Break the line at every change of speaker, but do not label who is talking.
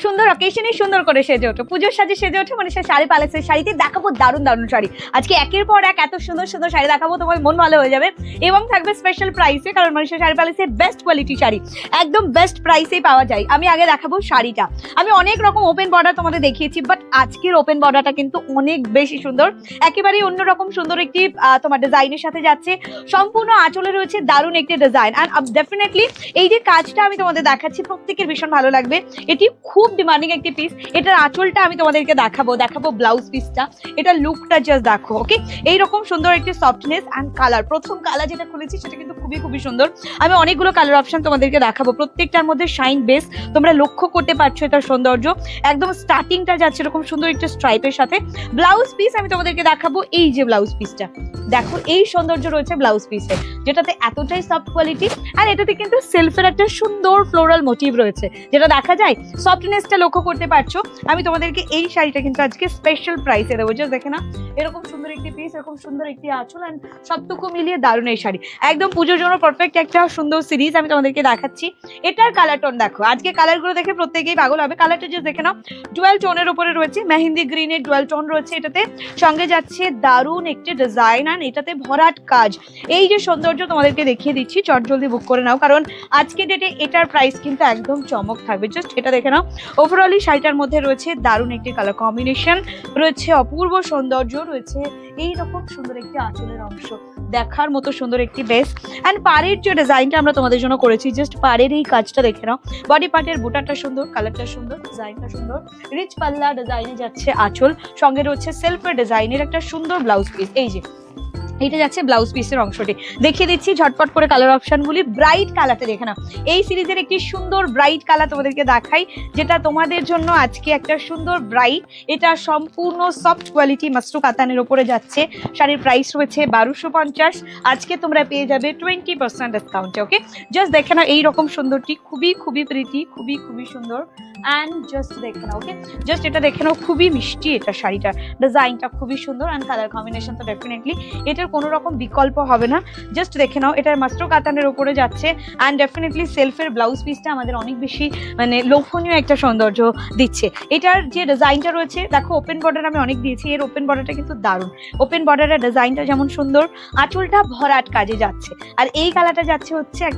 সুন্দর অকেশনে সুন্দর করে সেজে ওঠো, পুজোর সাজে সেজে ওঠো মনীষা শাড়ি প্যালেসের শাড়িতে। দেখাবো দারুণ দারুণ শাড়ি আজকে, একের পর এক এত সুন্দর সুন্দর শাড়ি দেখাবো, তোমার মন ভালো হয়ে যাবে এবং থাকবে স্পেশাল প্রাইসে, কারণ মনীষা শাড়ি প্যালেসে বেস্ট কোয়ালিটি শাড়ি একদম বেস্ট প্রাইসেই পাওয়া যায়। আমি আগে দেখাবো শাড়িটা, আমি অনেক রকম ওপেন বর্ডার তোমাদের দেখিয়েছি, বাট আজকের ওপেন বর্ডারটা কিন্তু অনেক বেশি সুন্দর, একেবারেই অন্যরকম সুন্দর একটি তোমার ডিজাইনের সাথে যাচ্ছে। সম্পূর্ণ আঁচলে রয়েছে দারুণ একটি ডিজাইন, আর ডেফিনেটলি এই যে কাজটা আমি তোমাদের দেখাচ্ছি প্রত্যেকের ভীষণ ভালো লাগবে। এটি খুব ডিমান্ডিং একটি পিস। এটার আঁচলটা আমি তোমাদেরকে দেখাবো ব্লাউজ পিসটা, এটা লুকটা জাস্ট দেখো। ওকে, এইরকম সুন্দর একটি সফটনেস অ্যান্ড কালার। প্রথম কালার যেটা খুলেছি সেটা কিন্তু খুবই খুবই সুন্দর। আমি অনেকগুলো কালার অপশন তোমাদেরকে দেখাবো, প্রত্যেকটার মধ্যে শাইন বেস তোমরা লক্ষ্য করতে পারছো এটার সৌন্দর্য। একদম স্টার্টিংটা যাচ্ছে এরকম সুন্দর একটা স্ট্রাইপের সাথে। ব্লাউজ পিস আমি তোমাদেরকে দেখাবো, এই যে ব্লাউজ পিসটা দেখো, এই সৌন্দর্য রয়েছে ব্লাউজ পিসে, যেটাতে এতটাই সফট কোয়ালিটি, আর এটাতে কিন্তু সেলফের একটা সুন্দর ফ্লোরাল মোটিভ রয়েছে, যেটা দেখা যায় সফটনেসটা লক্ষ্য করতে পারছো। আমি তোমাদেরকে এই শাড়িটা কিন্তু আজকে স্পেশাল প্রাইসে দেবো, জাস্ট দেখে না, এরকম সুন্দর একটি পিস, এরকম সুন্দর একটি আঁচল, অ্যান্ড সবটুকু মিলিয়ে দারুণ এই শাড়ি, একদম পুজোর জন্য পারফেক্ট একটা সুন্দর সিরিজ আমি তোমাদেরকে দেখাচ্ছি। এটার কালার টোন দেখো, আজকে কালারগুলো দেখে প্রত্যেকেই পাগল হবে। কালারটা জাস্ট দেখে নাও, ডুয়াল টোনের উপরে রয়েছে, মেহেন্দি গ্রিনের ডুয়াল টোন রয়েছে এটাতে, সঙ্গে যাচ্ছে দারুণ একটি ডিজাইন, আর এটাতে ভরাট কাজ। এই যে সৌন্দর্য তোমাদেরকে দেখিয়ে দিচ্ছি, চট জলদি বুক করে নাও, কারণ আজকে ডেটে এটার প্রাইস কিন্তু একদম চমক থাকবে। জাস্ট এটা দেখে নাও, ওভারঅলি শাড়িটার মধ্যে রয়েছে দারুণ একটি কালার কম্বিনেশন, রয়েছে অপূর্ব সৌন্দর্য, রয়েছে এইরকম সুন্দর একটি আঁচলের অংশ, দেখার মতো সুন্দর একটি বেস। অ্যান্ড পাড়ের যে ডিজাইনটা আমরা তোমাদের জন্য করেছি, জাস্ট পাড়ের এই কাজটা দেখে নাও, বডি পার্টের বুটারটা সুন্দর, কালারটা সুন্দর, ডিজাইনটা সুন্দর, রিচ পাল্লা ডিজাইনে যাচ্ছে আঁচল, সঙ্গে রয়েছে সেলফের ডিজাইনের একটা সুন্দর ব্লাউজ পিস। এই যে এটা যাচ্ছে ব্লাউজ পিসের অংশটি, দেখিয়ে দিচ্ছি ঝটপট করে কালার অপশনগুলি। ব্রাইট কালারটা দেখে নাও, এই সিরিজের একটি সুন্দর ব্রাইট কালার তোমাদেরকে দেখাই, যেটা তোমাদের জন্য আজকে একটা সুন্দর ব্রাইট। এটা সম্পূর্ণ সফট কোয়ালিটি মাসরু কাতানের উপরে যাচ্ছে, শাড়ির প্রাইস রয়েছে 1250, আজকে তোমরা পেয়ে যাবে 20% ডিসকাউন্টে। ওকে, জাস্ট দেখে নাও এইরকম সুন্দরটি, খুবই খুবই প্রিটি, খুবই খুবই সুন্দর। অ্যান্ড জাস্ট দেখে নাও, ওকে, জাস্ট এটা দেখে নাও, খুবই মিষ্টি এটা শাড়িটা, ডিজাইনটা খুবই সুন্দর, অ্যান্ড কালার কম্বিনেশন তো ডেফিনেটলি এটার কোনো রকম বিকল্প হবে না। জাস্ট দেখে নাও, এটার মাস্টার কাতানের উপরে যাচ্ছে, অ্যান্ড ডেফিনেটলি সেলফের ব্লাউজ পিসটা আমাদের অনেক বেশি মানে লোভনীয় একটা সৌন্দর্য দিচ্ছে। এটার যে ডিজাইনটা রয়েছে দেখো, ওপেন বর্ডার আমি অনেক দিয়েছি, এর ওপেন বর্ডারটা কিন্তু দারুণ। ওপেন বর্ডারের ডিজাইনটা যেমন সুন্দর, আঁচলটা ভরাট কাজে যাচ্ছে, আর এই কালারটা যাচ্ছে হচ্ছে